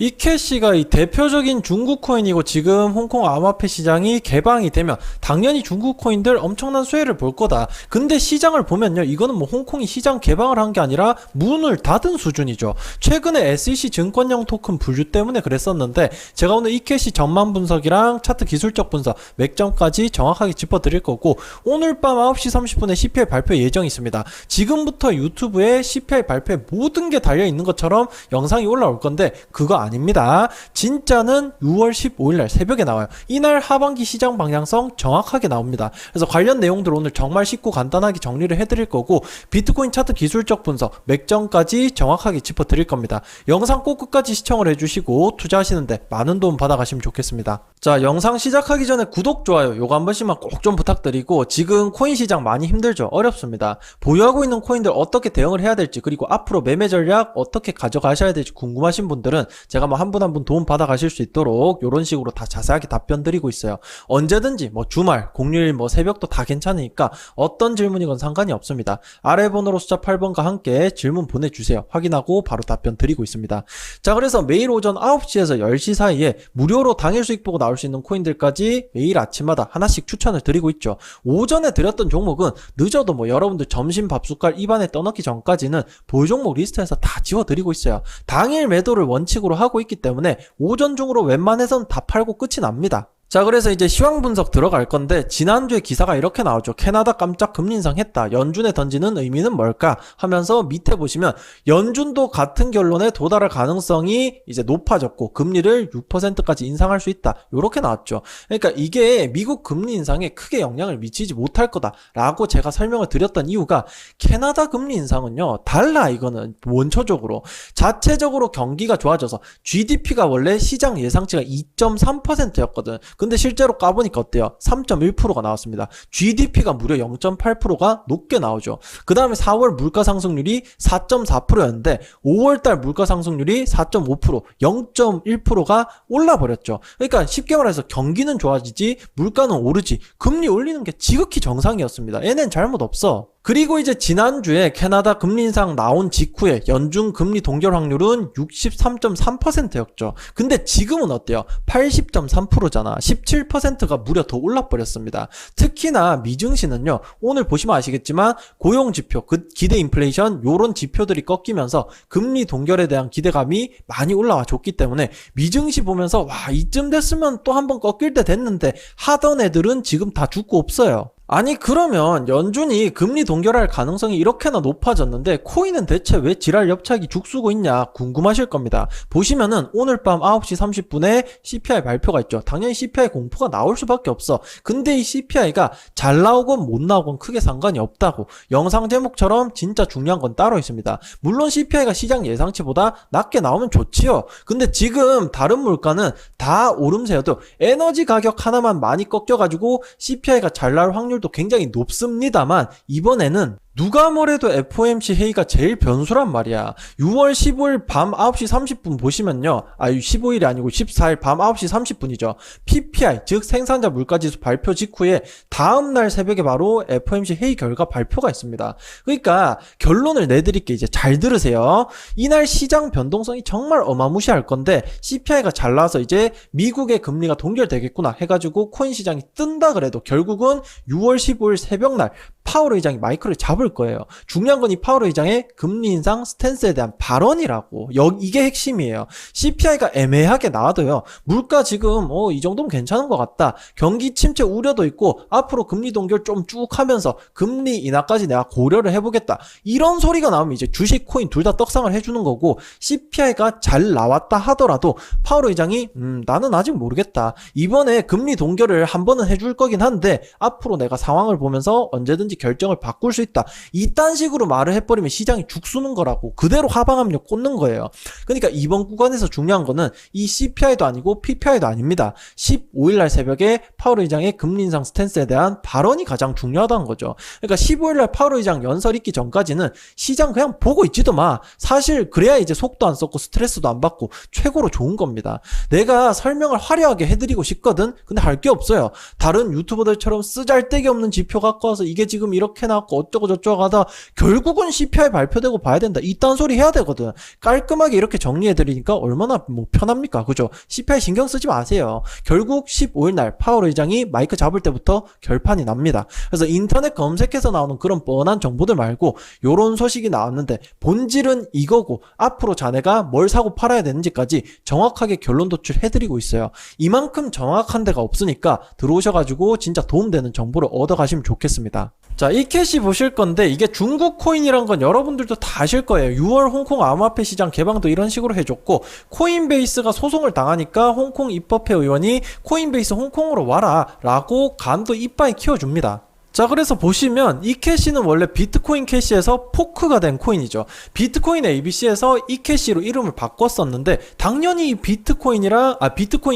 이캐시가 이 대표적인 중국 코인이고 지금 홍콩 암호화폐 시장이 개방이 되면 당연히 중국 코인들 엄청난 수혜를 볼 거다. 근데 시장을 보면요, 이거는 뭐 홍콩이 시장 개방을 한 게 아니라 문을 닫은 수준이죠. 최근에 SEC 증권형 토큰 분류 때문에 그랬었는데 제가 오늘 이캐시 전망 분석이랑 차트 기술적 분석, 맥점까지 정확하게 짚어드릴 거고, 오늘 밤 9시 30분에 CPI 발표 예정이 있습니다. 지금부터 유튜브에 CPI 발표에 모든 게 달려있는 것처럼 영상이 올라올 건데 그거 아닙니다. 진짜는 6월 15일날 새벽에 나와요. 이날 하반기 시장 방향성 정확하게 나옵니다. 그래서 관련 내용들 오늘 정말 쉽고 간단하게 정리를 해드릴 거고, 비트코인 차트 기술적 분석, 맥점까지 정확하게 짚어드릴 겁니다. 영상 꼭 끝까지 시청을 해주시고 투자하시는데 많은 도움 받아가시면 좋겠습니다. 자, 영상 시작하기 전에 구독, 좋아요 요거 한 번씩만 꼭 좀 부탁드리고, 지금 코인 시장 많이 힘들죠? 어렵습니다. 보유하고 있는 코인들 어떻게 대응을 해야 될지, 그리고 앞으로 매매 전략 어떻게 가져가셔야 될지 궁금하신 분들은 제가 뭐 한 분 한 분 도움 받아가실 수 있도록 이런 식으로 다 자세하게 답변 드리고 있어요. 언제든지 뭐 주말, 공휴일, 뭐 새벽도 다 괜찮으니까 어떤 질문이건 상관이 없습니다. 아래 번호로 숫자 8번과 함께 질문 보내주세요. 확인하고 바로 답변 드리고 있습니다. 자, 그래서 매일 오전 9시에서 10시 사이에 무료로 당일 수익 보고 나올 수 있는 코인들까지 매일 아침마다 하나씩 추천을 드리고 있죠. 오전에 드렸던 종목은 늦어도 뭐 여러분들 점심 밥숟갈 입안에 떠넣기 전까지는 보유 종목 리스트에서 다 지워드리고 있어요. 당일 매도를 원칙으로 하고 있기 때문에 오전 중으로 웬만해선 다 팔고 끝이 납니다. 자, 그래서 이제 시황 분석 들어갈 건데, 지난주에 기사가 이렇게 나오죠. 캐나다 깜짝 금리 인상했다. 연준에 던지는 의미는 뭘까? 하면서 밑에 보시면 연준도 같은 결론에 도달할 가능성이 이제 높아졌고 금리를 6%까지 인상할 수 있다. 요렇게 나왔죠. 그러니까 이게 미국 금리 인상에 크게 영향을 미치지 못할 거다라고 제가 설명을 드렸던 이유가, 캐나다 금리 인상은요, 달라. 이거는 원초적으로 자체적으로 경기가 좋아져서 GDP가 원래 시장 예상치가 2.3%였거든. 근데 실제로 까보니까 어때요? 3.1%가 나왔습니다. GDP가 무려 0.8%가 높게 나오죠. 그 다음에 4월 물가 상승률이 4.4%였는데 5월달 물가 상승률이 4.5%, 0.1%가 올라버렸죠. 그러니까 쉽게 말해서 경기는 좋아지지 물가는 오르지, 금리 올리는 게 지극히 정상이었습니다. 얘는 잘못 없어. 그리고 이제 지난주에 캐나다 금리 인상 나온 직후에 연준 금리 동결 확률은 63.3%였죠. 근데 지금은 어때요? 80.3%잖아. 17%가 무려 더 올라버렸습니다. 특히나 미증시는요, 오늘 보시면 아시겠지만 고용지표, 그 기대 인플레이션 요런 지표들이 꺾이면서 금리 동결에 대한 기대감이 많이 올라와 줬기 때문에 미증시 보면서 와, 이쯤 됐으면 또 한번 꺾일 때 됐는데 하던 애들은 지금 다 죽고 없어요. 아니, 그러면 연준이 금리 동결할 가능성이 이렇게나 높아졌는데 코인은 대체 왜 지랄 엽차기 죽쓰고 있냐 궁금하실 겁니다. 보시면은 오늘 밤 9시 30분에 CPI 발표가 있죠. 당연히 CPI 공포가 나올 수밖에 없어. 근데 이 CPI가 잘 나오건 못 나오건 크게 상관이 없다고. 영상 제목처럼 진짜 중요한 건 따로 있습니다. 물론 CPI가 시장 예상치보다 낮게 나오면 좋지요. 근데 지금 다른 물가는 다 오름세여도 에너지 가격 하나만 많이 꺾여가지고 CPI가 잘 나올 확률 도 굉장히 높습니다만, 이번에는 누가 뭐래도 FOMC 회의가 제일 변수란 말이야. 6월 15일 밤 9시 30분 보시면요, 15일이 아니고 14일 밤 9시 30분이죠. PPI, 즉 생산자 물가지수 발표 직후에 다음날 새벽에 바로 FOMC 회의 결과 발표가 있습니다. 그러니까 결론을 내드릴게, 이제 잘 들으세요. 이날 시장 변동성이 정말 어마무시할 건데, CPI가 잘 나와서 이제 미국의 금리가 동결되겠구나 해가지고 코인 시장이 뜬다 그래도 결국은 6월 15일 새벽날 파월 의장이 마이크를 잡을 거예요. 중요한 건 이 파월 의장의 금리 인상 스탠스에 대한 발언이라고. 이게 핵심이에요. CPI가 애매하게 나와도요, 물가 지금 이 정도면 괜찮은 것 같다, 경기 침체 우려도 있고 앞으로 금리 동결 좀 쭉 하면서 금리 인하까지 내가 고려를 해보겠다, 이런 소리가 나오면 이제 주식, 코인 둘 다 떡상을 해주는 거고, CPI가 잘 나왔다 하더라도 파월 의장이 나는 아직 모르겠다, 이번에 금리 동결을 한 번은 해줄 거긴 한데 앞으로 내가 상황을 보면서 언제든지 결정을 바꿀 수 있다, 이딴 식으로 말을 해버리면 시장이 죽쓰는 거라고. 그대로 하방압력 꽂는 거예요. 그러니까 이번 구간에서 중요한 거는 이 CPI도 아니고 PPI도 아닙니다. 15일날 새벽에 파월 의장의 금리 인상 스탠스에 대한 발언이 가장 중요하다는 거죠. 그러니까 15일날 파월 의장 연설 있기 전까지는 시장 그냥 보고 있지도 마. 사실 그래야 이제 속도 안 썼고 스트레스도 안 받고 최고로 좋은 겁니다. 내가 설명을 화려하게 해드리고 싶거든. 근데 할 게 없어요. 다른 유튜버들처럼 쓰잘데기 없는 지표 갖고 와서 이게 지금 이렇게 나왔고 어쩌고 저쩌고 어쩌고저쩌고 하다 결국은 CPI 발표되고 봐야 된다. 이딴 소리 해야 되거든. 깔끔하게 이렇게 정리해드리니까 얼마나 뭐 편합니까? 그죠? CPI 신경 쓰지 마세요. 결국 15일 날 파월 의장이 마이크 잡을 때부터 결판이 납니다. 그래서 인터넷 검색해서 나오는 그런 뻔한 정보들 말고 요런 소식이 나왔는데 본질은 이거고 앞으로 자네가 뭘 사고 팔아야 되는지까지 정확하게 결론 도출해드리고 있어요. 이만큼 정확한 데가 없으니까 들어오셔가지고 진짜 도움되는 정보를 얻어가시면 좋겠습니다. 자, 이캐시 보실 건데 이게 중국 코인이란 건 여러분들도 다 아실 거예요. 6월 홍콩 암호화폐 시장 개방도 이런 식으로 해줬고 코인베이스가 소송을 당하니까 홍콩 입법회 의원이 코인베이스 홍콩으로 와라 라고 간도 이빠이 키워줍니다. 자, 그래서 보시면 이캐시는 원래 비트코인 캐시에서 포크가 된 코인이죠. 비트코인 ABC에서 이캐시로 이름을 바꿨었는데 당연히 이 비트코인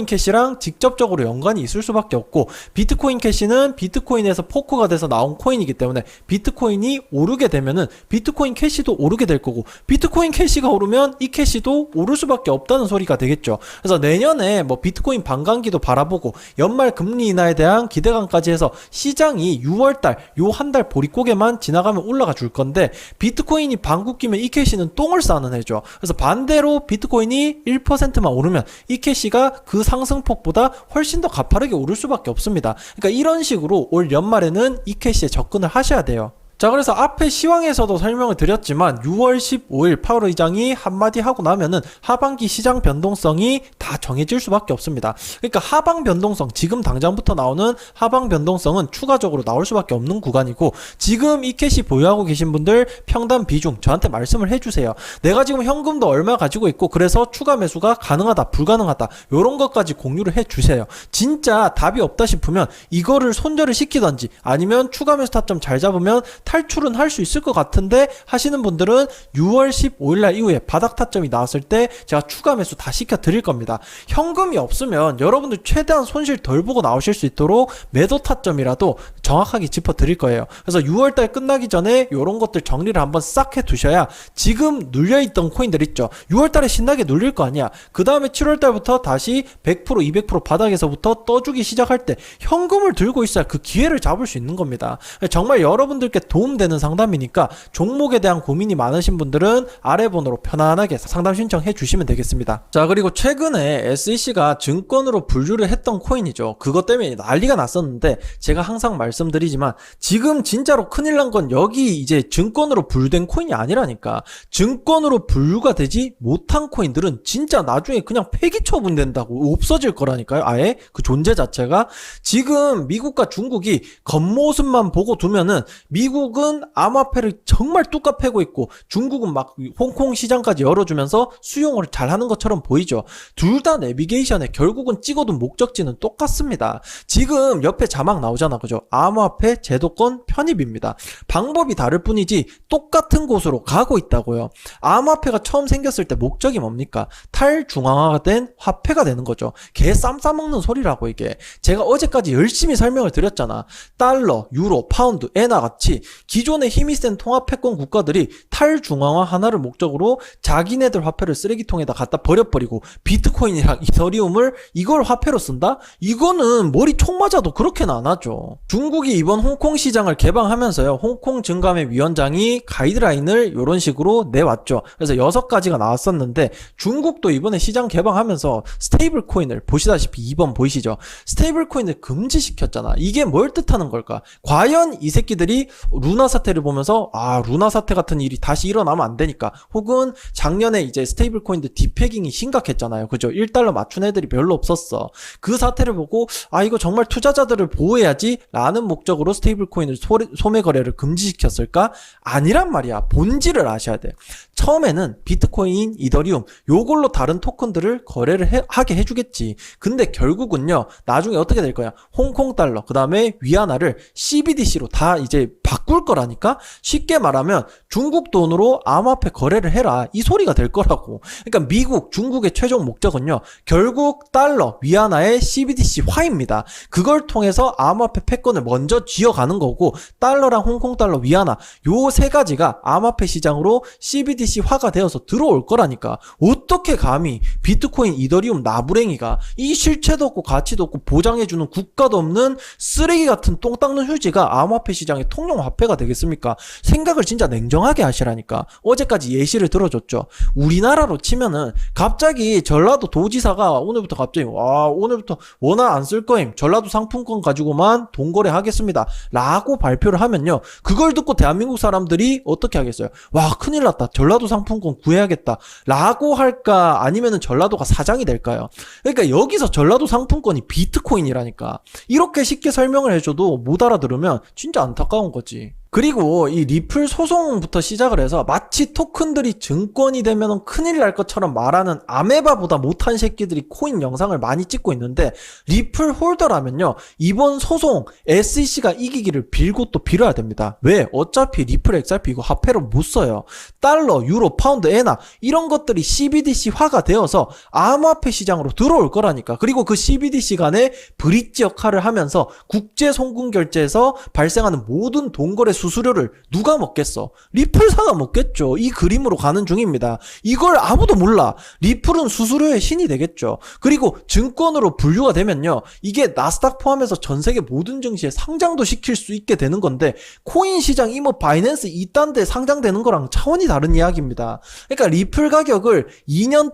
캐시랑 직접적으로 연관이 있을 수밖에 없고 비트코인 캐시는 비트코인에서 포크가 돼서 나온 코인이기 때문에 비트코인이 오르게 되면은 비트코인 캐시도 오르게 될 거고 비트코인 캐시가 오르면 이 캐시도 오를 수밖에 없다는 소리가 되겠죠. 그래서 내년에 뭐 비트코인 반감기도 바라보고 연말 금리 인하에 대한 기대감까지 해서 시장이 6월달 요 한 달 보릿고개만 지나가면 올라가 줄 건데 비트코인이 방귀 끼면 이캐시는 똥을 싸는 해죠. 그래서 반대로 비트코인이 1%만 오르면 이캐시가 그 상승폭보다 훨씬 더 가파르게 오를 수밖에 없습니다. 그러니까 이런 식으로 올 연말에는 이캐시에 접근을 하셔야 돼요. 자, 그래서 앞에 시황에서도 설명을 드렸지만 6월 15일 파월 의장이 한마디 하고 나면은 하반기 시장 변동성이 다 정해질 수밖에 없습니다. 그러니까 하방 변동성, 지금 당장부터 나오는 하방 변동성은 추가적으로 나올 수밖에 없는 구간이고 지금 이캐시 보유하고 계신 분들 평단 비중 저한테 말씀을 해주세요. 내가 지금 현금도 얼마 가지고 있고 그래서 추가 매수가 가능하다 불가능하다 요런 것까지 공유를 해주세요. 진짜 답이 없다 싶으면 이거를 손절을 시키던지 아니면 추가 매수 타점 잘 잡으면 탈출은 할 수 있을 것 같은데 하시는 분들은 6월 15일날 이후에 바닥 타점이 나왔을 때 제가 추가 매수 다 시켜 드릴 겁니다. 현금이 없으면 여러분들 최대한 손실 덜 보고 나오실 수 있도록 매도 타점이라도 정확하게 짚어 드릴 거예요. 그래서 6월달 끝나기 전에 이런 것들 정리를 한번 싹 해 두셔야 지금 눌려있던 코인들 있죠. 6월달에 신나게 눌릴 거 아니야. 그 다음에 7월달부터 다시 100% 200% 바닥에서부터 떠주기 시작할 때 현금을 들고 있어야 그 기회를 잡을 수 있는 겁니다. 정말 여러분들께 도움되는 상담이니까 종목에 대한 고민이 많으신 분들은 아래 번호로 편안하게 상담 신청해 주시면 되겠습니다. 자, 그리고 최근에 SEC가 증권으로 분류를 했던 코인이죠. 그것 때문에 난리가 났었는데 제가 항상 말씀드리지만 지금 진짜로 큰일 난 건 여기 이제 증권으로 분류된 코인이 아니라니까. 증권으로 분류가 되지 못한 코인들은 진짜 나중에 그냥 폐기 처분된다고 없어질 거라니까요. 아예 그 존재 자체가. 지금 미국과 중국이 겉모습만 보고 두면은 미국은 암호화폐를 정말 뚝까 패고 있고 중국은 막 홍콩 시장까지 열어주면서 수용을 잘하는 것처럼 보이죠. 둘 다 내비게이션에 결국은 찍어둔 목적지는 똑같습니다. 지금 옆에 자막 나오잖아, 그죠? 암호화폐 제도권 편입입니다. 방법이 다를 뿐이지 똑같은 곳으로 가고 있다고요. 암호화폐가 처음 생겼을 때 목적이 뭡니까? 탈중앙화가 된 화폐가 되는 거죠. 개 쌈 싸먹는 소리라고 이게. 제가 어제까지 열심히 설명을 드렸잖아. 달러, 유로, 파운드, 엔화 같이 기존에 힘이 센 통합패권 국가들이 탈중앙화 하나를 목적으로 자기네들 화폐를 쓰레기통에다 갖다 버려버리고 비트코인이랑 이더리움을 이걸 화폐로 쓴다? 이거는 머리 총 맞아도 그렇게는 안 하죠. 중국이 이번 홍콩 시장을 개방하면서요, 홍콩 증감회 위원장이 가이드라인을 이런 식으로 내왔죠. 그래서 6가지가 나왔었는데 중국도 이번에 시장 개방하면서 스테이블 코인을 보시다시피 2번 보이시죠? 스테이블 코인을 금지시켰잖아. 이게 뭘 뜻하는 걸까? 과연 이 새끼들이 루나 사태를 보면서 루나 사태 같은 일이 다시 일어나면 안 되니까, 혹은 작년에 이제 스테이블 코인들 디패깅이 심각했잖아요. 그죠? 1달러 맞춘 애들이 별로 없었어. 그 사태를 보고 이거 정말 투자자들을 보호해야지 라는 목적으로 스테이블 코인을 소매 거래를 금지시켰을까? 아니란 말이야. 본질을 아셔야 돼. 처음에는 비트코인, 이더리움 요걸로 다른 토큰들을 거래를 하게 해주겠지. 근데 결국은요, 나중에 어떻게 될 거야? 홍콩 달러, 그 다음에 위안화를 CBDC로 다 이제 바꿀 거라니까? 쉽게 말하면 중국 돈으로 암호화폐 거래를 해라, 이 소리가 될 거라고. 그러니까 미국, 중국의 최종 목적은요, 결국 달러, 위안화의 CBDC화입니다. 그걸 통해서 암호화폐 패권을 먼저 쥐어가는 거고, 달러랑 홍콩 달러, 위안화 요 세 가지가 암호화폐 시장으로 CBDC화가 되어서 들어올 거라니까. 어떻게 감히 비트코인, 이더리움 나부랭이가 이 실체도 없고 가치도 없고 보장해주는 국가도 없는 쓰레기 같은 똥 닦는 휴지가 암호화폐 시장의 통용 화폐 화폐가 되겠습니까? 생각을 진짜 냉정하게 하시라니까. 어제까지 예시를 들어줬죠. 우리나라로 치면은 갑자기 전라도 도지사가 오늘부터 갑자기 오늘부터 원화 안 쓸 거임, 전라도 상품권 가지고만 돈 거래하겠습니다 라고 발표를 하면요, 그걸 듣고 대한민국 사람들이 어떻게 하겠어요? 와, 큰일 났다, 전라도 상품권 구해야겠다 라고 할까, 아니면은 전라도가 사장이 될까요? 그러니까 여기서 전라도 상품권이 비트코인이라니까. 이렇게 쉽게 설명을 해줘도 못 알아들으면 진짜 안타까운 거지. 그리고 이 리플 소송부터 시작을 해서 마치 토큰들이 증권이 되면 큰일 날 것처럼 말하는 아메바보다 못한 새끼들이 코인 영상을 많이 찍고 있는데, 리플 홀더라면요, 이번 소송 SEC가 이기기를 빌고 또 빌어야 됩니다. 왜? 어차피 리플 XRP 이거 화폐로 못 써요. 달러, 유로, 파운드, 에나 이런 것들이 CBDC화가 되어서 암호화폐 시장으로 들어올 거라니까. 그리고 그 CBDC 간에 브릿지 역할을 하면서 국제 송금 결제에서 발생하는 모든 돈거래 수수료를 누가 먹겠어? 리플사가 먹겠죠. 이 그림으로 가는 중입니다. 이걸 아무도 몰라. 리플은 수수료의 신이 되겠죠. 그리고 증권으로 분류가 되면요, 이게 나스닥 포함해서 전 세계 모든 증시에 상장도 시킬 수 있게 되는 건데, 코인 시장 이모 바이낸스 이딴 데 상장되는 거랑 차원이 다른 이야기입니다. 그러니까 리플 가격을 2년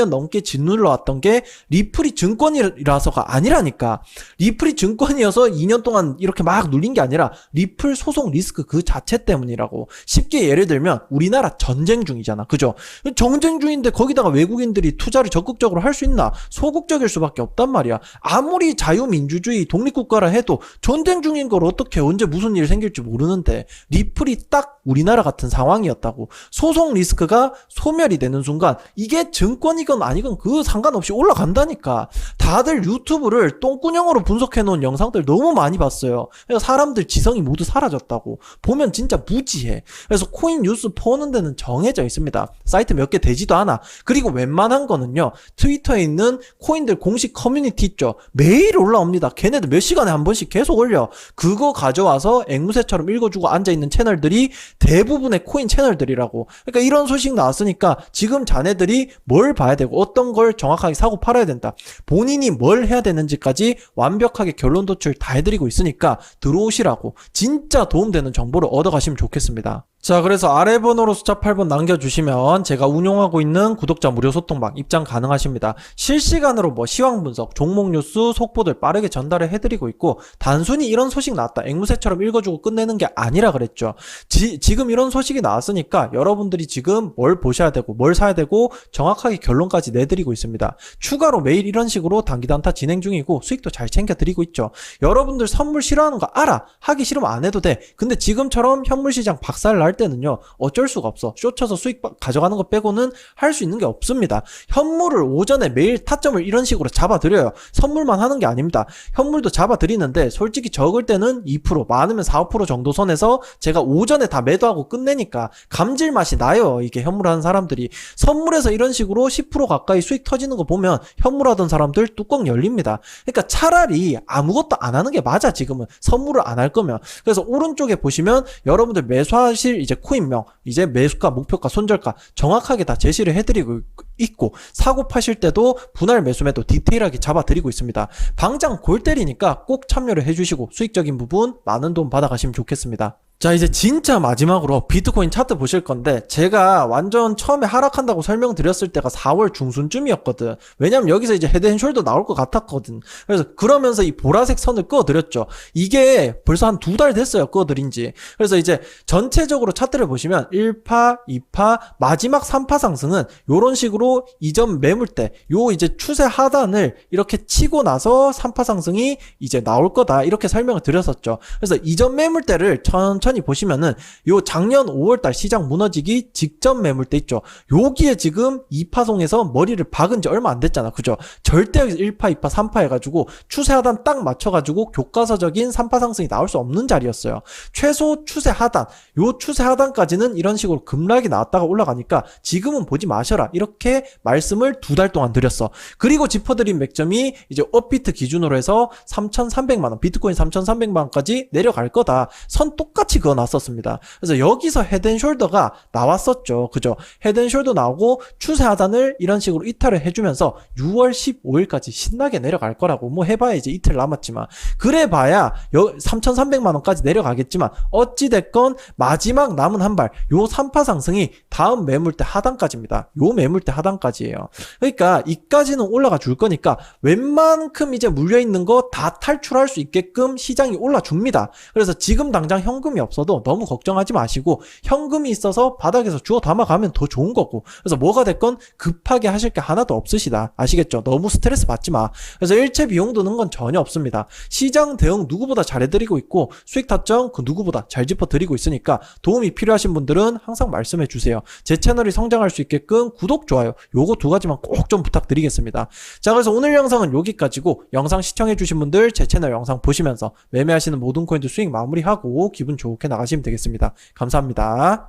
넘게 짓눌러 왔던 게 리플이 증권이라서가 아니라니까. 리플이 증권이어서 2년 동안 이렇게 막 눌린 게 아니라 리플 소송 리스크 그 자체 때문이라고. 쉽게 예를 들면 우리나라 전쟁 중이잖아, 그죠? 전쟁 중인데 거기다가 외국인들이 투자를 적극적으로 할 수 있나? 소극적일 수밖에 없단 말이야. 아무리 자유민주주의 독립국가라 해도 전쟁 중인 걸 어떻게 언제 무슨 일이 생길지 모르는데, 리플이 딱 우리나라 같은 상황이었다고. 소송 리스크가 소멸이 되는 순간 이게 증권이건 아니건 그 상관없이 올라간다니까. 다들 유튜브를 똥꾸녕으로 분석해 놓은 영상들 너무 많이 봤어요. 그래서 사람들 지성이 모두 사라졌다고. 보면 진짜 무지해. 그래서 코인 뉴스 퍼오는 데는 정해져 있습니다. 사이트 몇 개 되지도 않아. 그리고 웬만한 거는요, 트위터에 있는 코인들 공식 커뮤니티 있죠, 매일 올라옵니다. 걔네들 몇 시간에 한 번씩 계속 올려. 그거 가져와서 앵무새처럼 읽어주고 앉아있는 채널들이 대부분의 코인 채널들이라고. 그러니까 이런 소식 나왔으니까 지금 자네들이 뭘 봐야 되고 어떤 걸 정확하게 사고 팔아야 된다, 본인이 뭘 해야 되는지까지 완벽하게 결론 도출 다 해드리고 있으니까 들어오시라고. 진짜 도움되는 정보를 얻어가시면 좋겠습니다. 자, 그래서 아래 번호로 숫자 8번 남겨주시면 제가 운영하고 있는 구독자 무료 소통방 입장 가능하십니다. 실시간으로 뭐 시황 분석, 종목 뉴스, 속보들 빠르게 전달을 해드리고 있고, 단순히 이런 소식 나왔다, 앵무새처럼 읽어주고 끝내는 게 아니라 그랬죠. 지금 이런 소식이 나왔으니까 여러분들이 지금 뭘 보셔야 되고 뭘 사야 되고 정확하게 결론까지 내드리고 있습니다. 추가로 매일 이런 식으로 단기 단타 진행 중이고 수익도 잘 챙겨드리고 있죠. 여러분들 선물 싫어하는 거 알아. 하기 싫으면 안 해도 돼. 근데 지금처럼 현물시장 박살 날 때는요, 어쩔 수가 없어. 쇼쳐서 수익 가져가는 거 빼고는 할 수 있는 게 없습니다. 현물을 오전에 매일 타점을 이런 식으로 잡아드려요. 선물만 하는 게 아닙니다. 현물도 잡아드리는데 솔직히 적을 때는 2%, 많으면 4~5% 정도 선에서 제가 오전에 다 매도하고 끝내니까 감질맛이 나요. 이게 현물하는 사람들이. 선물에서 이런 식으로 10% 가까이 수익 터지는 거 보면 현물하던 사람들 뚜껑 열립니다. 그러니까 차라리 아무것도 안 하는 게 맞아. 지금은 선물을 안 할 거면. 그래서 오른쪽에 보시면 여러분들 매수하실 이제 코인명, 이제 매수가, 목표가, 손절가 정확하게 다 제시를 해드리고 있고, 사고 파실 때도 분할 매수매도 디테일하게 잡아드리고 있습니다. 당장 골 때리니까 꼭 참여를 해주시고 수익적인 부분 많은 도움 받아가시면 좋겠습니다. 자, 이제 진짜 마지막으로 비트코인 차트 보실 건데, 제가 완전 처음에 하락한다고 설명드렸을 때가 4월 중순쯤이었거든. 왜냐면 여기서 이제 헤드앤숄더 나올 것 같았거든. 그래서 그러면서 이 보라색 선을 그어드렸죠. 이게 벌써 한 2달 됐어요, 그어드린지. 그래서 이제 전체적으로 차트를 보시면 1파, 2파, 마지막 3파 상승은 요런 식으로 이전 매물대, 요 이제 추세 하단을 이렇게 치고 나서 3파 상승이 이제 나올 거다, 이렇게 설명을 드렸었죠. 그래서 이전 매물대를 천천히 보시면은 요 작년 5월달 시장 무너지기 직전 매물대 있죠. 여기에 지금 2파송에서 머리를 박은 지 얼마 안 됐잖아, 그죠? 절대 여기서 1파, 2파, 3파 해가지고 추세 하단 딱 맞춰가지고 교과서적인 3파 상승이 나올 수 없는 자리였어요. 최소 추세 하단, 요 추세 하단까지는 이런 식으로 급락이 나왔다가 올라가니까 지금은 보지 마셔라, 이렇게 말씀을 2달 동안 드렸어. 그리고 짚어드린 맥점이 이제 업비트 기준으로 해서 3,300만원, 비트코인 3,300만원까지 내려갈 거다, 선 똑같이 같이 그어놨었습니다. 그래서 여기서 헤드앤숄더가 나왔었죠. 그죠? 헤드앤숄더 나오고 추세 하단을 이런 식으로 이탈을 해주면서 6월 15일까지 신나게 내려갈 거라고. 뭐 해봐야 이제 이틀 남았지만, 그래봐야 3,300만원까지 내려가겠지만 어찌됐건 마지막 남은 한 발, 요 3파 상승이 다음 매물대 하단까지입니다. 요 매물대 하단까지예요. 그러니까 이까지는 올라가 줄 거니까 웬만큼 이제 물려있는 거 다 탈출할 수 있게끔 시장이 올라줍니다. 그래서 지금 당장 현금이 없어도 너무 걱정하지 마시고, 현금이 있어서 바닥에서 주워 담아가면 더 좋은 거고, 그래서 뭐가 됐건 급하게 하실 게 하나도 없으시다. 아시겠죠? 너무 스트레스 받지 마. 그래서 일체 비용 드는 건 전혀 없습니다. 시장 대응 누구보다 잘해드리고 있고, 수익 타점 그 누구보다 잘 짚어드리고 있으니까 도움이 필요하신 분들은 항상 말씀해 주세요. 제 채널이 성장할 수 있게끔 구독, 좋아요 요거 두 가지만 꼭 좀 부탁드리겠습니다. 자, 그래서 오늘 영상은 여기까지고, 영상 시청해 주신 분들 제 채널 영상 보시면서 매매하시는 모든 코인들 수익 마무리하고 기분 좋게 나가시면 되겠습니다. 감사합니다.